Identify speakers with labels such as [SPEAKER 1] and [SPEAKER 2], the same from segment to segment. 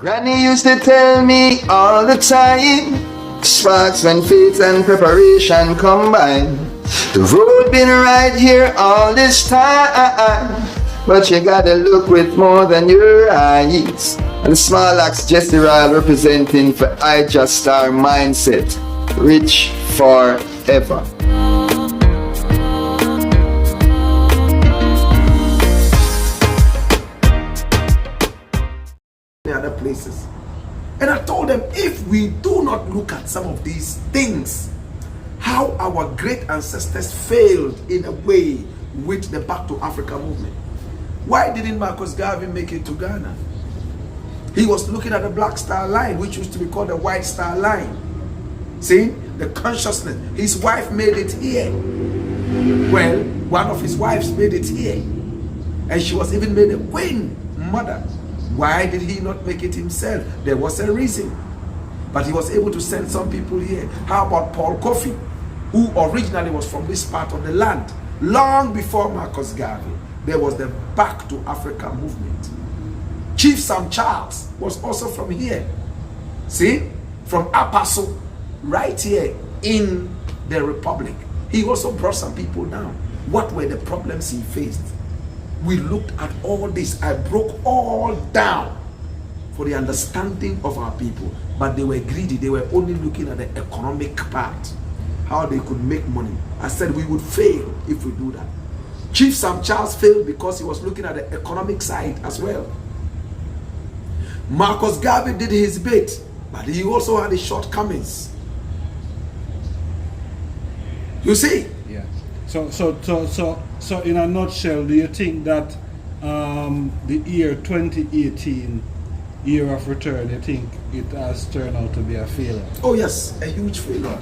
[SPEAKER 1] Granny used to tell me all the time, sparks when faith and preparation combine. The road been right here all this time, but you gotta look with more than your eyes. And small axe Jesse Ryle representing for I Just Star Mindset, rich forever.
[SPEAKER 2] Other places, and I told them, if we do not look at some of these things, how our great ancestors failed in a way with the Back to Africa movement. Why didn't Marcus Garvey make it to Ghana? He was looking at the Black Star Line, which used to be called the White Star Line. See, the consciousness. His wife made it here. Well, one of his wives made it here, and she was even made a queen mother. Why did he not make it himself? There was a reason. But he was able to send some people here. How about Paul Kofi, who originally was from this part of the land? Long before Marcus Garvey, there was the Back to Africa movement. Chief Sam Charles was also from here. See? From Apaso, right here in the Republic. He also brought some people down. What were the problems he faced? We looked at all this. I broke all down for the understanding of our people. But they were greedy. They were only looking at the economic part, how they could make money. I said we would fail if we do that. Chief Sam Charles failed because he was looking at the economic side as well. Marcus Garvey did his bit, but he also had his shortcomings. You see?
[SPEAKER 3] Yeah. So in a nutshell, do you think that the year 2018, year of return, you think it has turned out to be a failure?
[SPEAKER 2] Oh yes, a huge failure.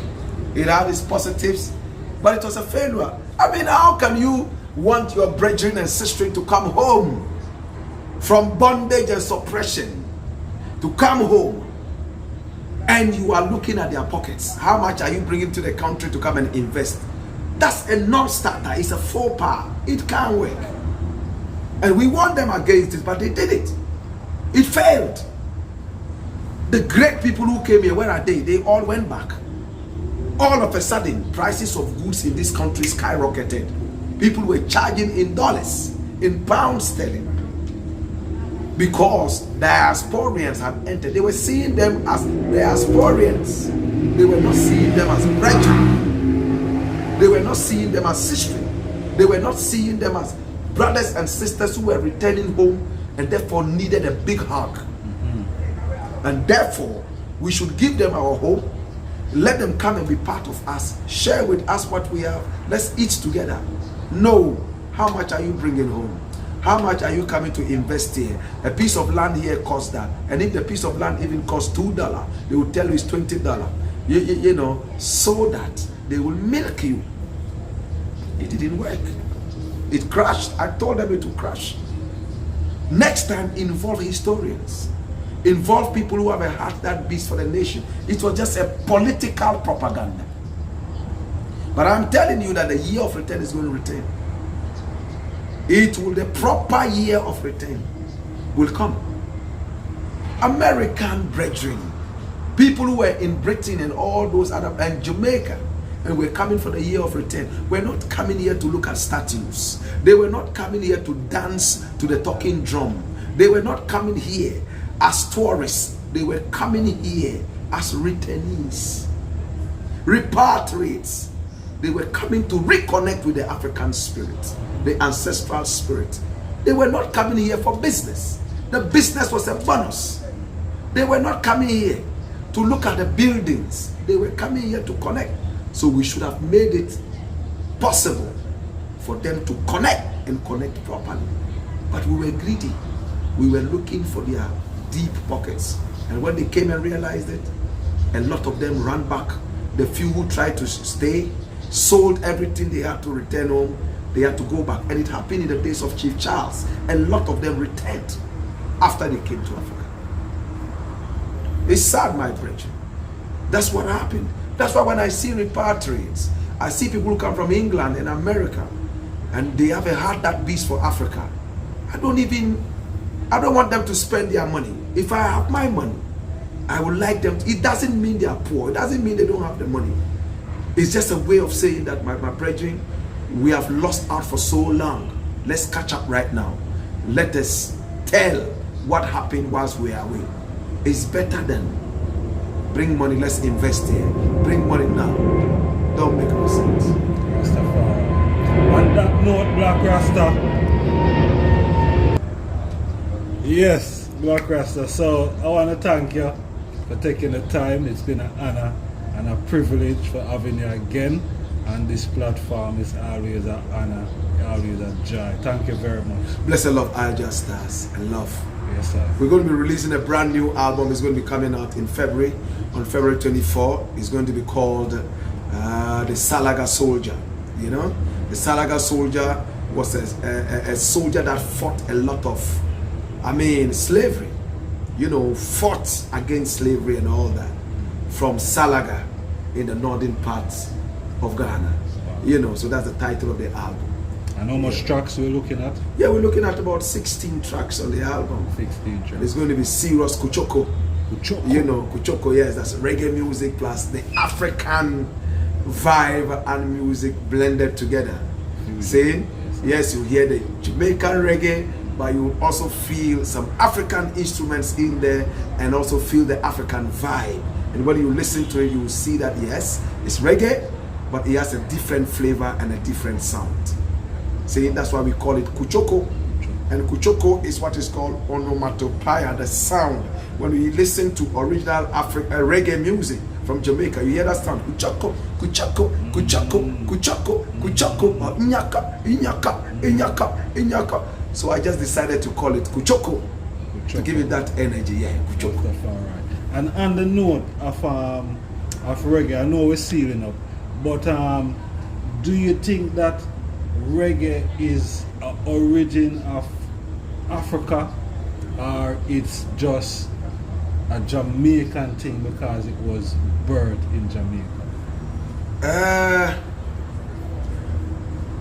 [SPEAKER 2] It had its positives, but it was a failure. I mean, how can you want your brethren and sisters to come home from bondage and suppression, to come home, and you are looking at their pockets? How much are you bringing to the country to come and invest? That's a non-starter. It's a faux pas. It can't work. And we warned them against it, but they did it. It failed. The great people who came here, where are they? They all went back. All of a sudden, prices of goods in this country skyrocketed. People were charging in dollars, in pounds sterling, because diasporians had entered. They were seeing them as diasporians. They were not seeing them as brethren. They were not seeing them as sisters. They were not seeing them as brothers and sisters who were returning home and therefore needed a big hug. And therefore, we should give them our home. Let them come and be part of us. Share with us what we have. Let's eat together. No. How much are you bringing home? How much are you coming to invest here? A piece of land here costs that. And if the piece of land even costs $2, they will tell you it's $20. You know, so that they will milk you. It didn't work. It crashed. I told them it would crash. Next time, involve historians. Involve people who have a heart that beats for the nation. It was just a political propaganda. But I'm telling you that the year of return is going to return. It will, the proper year of return will come. American brethren, people who were in Britain and all those other, and Jamaica, and we're coming for the year of return. We're not coming here to look at statues. They were not coming here to dance to the talking drum. They were not coming here as tourists. They were coming here as returnees, repatriates. They were coming to reconnect with the African spirit, the ancestral spirit. They were not coming here for business. The business was a bonus. They were not coming here to look at the buildings. They were coming here to connect. So we should have made it possible for them to connect and connect properly. But we were greedy. We were looking for their deep pockets. And when they came and realized it, a lot of them ran back. The few who tried to stay, sold everything they had to return home. They had to go back. And it happened in the days of Chief Charles. A lot of them returned after they came to Africa. It's sad, my brethren. That's what happened. That's why when I see repatriates, I see people who come from England and America, and they have a heart that beats for Africa. I don't even I don't want them to spend their money. If I have my money, I would like them to, it doesn't mean they are poor. It doesn't mean they don't have the money. It's just a way of saying that, my brethren, we have lost out for so long. Let's catch up right now. Let us tell what happened whilst we are away. It's better than bring money, let's invest here. Bring money now. Don't make no sense.
[SPEAKER 3] Rastafari. On that note, Black Rasta. Yes, Black Rasta. So I want to thank you for taking the time. It's been an honor and a privilege for having you again. And this platform is always an honor, always a joy. Thank you very much.
[SPEAKER 2] Bless the love, I just stars and love.
[SPEAKER 3] Yes, sir.
[SPEAKER 2] We're going to be releasing a brand new album. It's going to be coming out in February, on February 24. It's going to be called The Salaga Soldier. You know, the Salaga Soldier was a soldier that fought a lot of, slavery. You know, fought against slavery and all that from Salaga in the northern parts of Ghana. You know, so that's the title of the album.
[SPEAKER 3] And how much tracks we're looking at?
[SPEAKER 2] Yeah, we're looking at about 16 tracks on the album.
[SPEAKER 3] 16 tracks.
[SPEAKER 2] It's going to be serious Kuchoko.
[SPEAKER 3] Kuchoko.
[SPEAKER 2] You know, Kuchoko, yes, that's reggae music plus the African vibe and music blended together. See? Yes, you hear the Jamaican reggae, but you also feel some African instruments in there and also feel the African vibe. And when you listen to it, you will see that, yes, it's reggae, but it has a different flavor and a different sound. See, that's why we call it Kuchoko. And Kuchoko is what is called onomatopoeia, the sound. When we listen to original reggae music from Jamaica, you hear that sound, Kuchoko, Kuchoko, Kuchoko, Kuchoko, Kuchoko, or Inyaka, Inyaka, Inyaka, Inyaka. So I just decided to call it Kuchoko, to give it that energy, yeah, Kuchoko.
[SPEAKER 3] That's all right. And on the note of reggae, I know we're sealing up, but do you think that reggae is an origin of Africa, or it's just a Jamaican thing because it was birthed in Jamaica?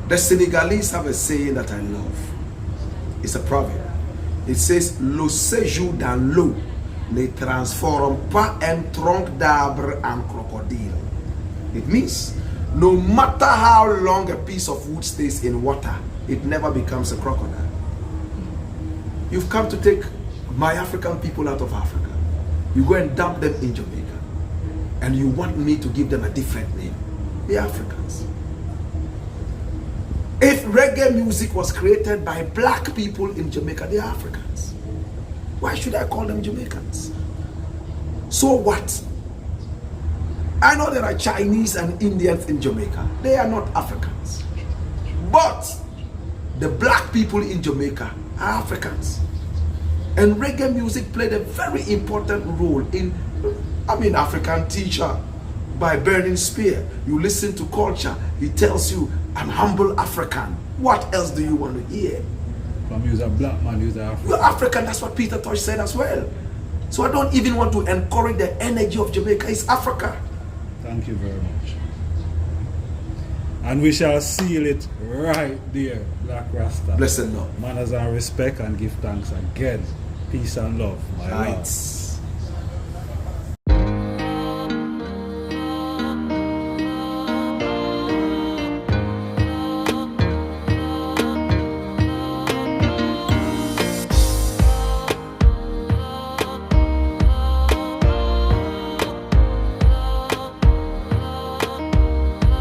[SPEAKER 2] The Senegalese have a saying that I love. It's a proverb. It says, le séjour dans l'eau ne transforme pas un tronc d'arbre en crocodile. It means, no matter how long a piece of wood stays in water, it never becomes a crocodile. You've come to take my African people out of Africa. You go and dump them in Jamaica. And you want me to give them a different name. The Africans. If reggae music was created by black people in Jamaica, they are Africans. Why should I call them Jamaicans? So what? I know there are Chinese and Indians in Jamaica. They are not Africans. But the black people in Jamaica are Africans. And reggae music played a very important role in, African teacher by Burning Spear. You listen to culture, he tells you, I'm humble African. What else do you want to hear?
[SPEAKER 3] From you're a black man, you're African.
[SPEAKER 2] You're African, that's what Pt4 said as well. So I don't even want to encourage the energy of Jamaica. It's Africa.
[SPEAKER 3] Thank you very much. And we shall seal it right there, Black Rasta.
[SPEAKER 2] Blessed Lord.
[SPEAKER 3] Manners and respect, and give thanks again. Peace and love. My love.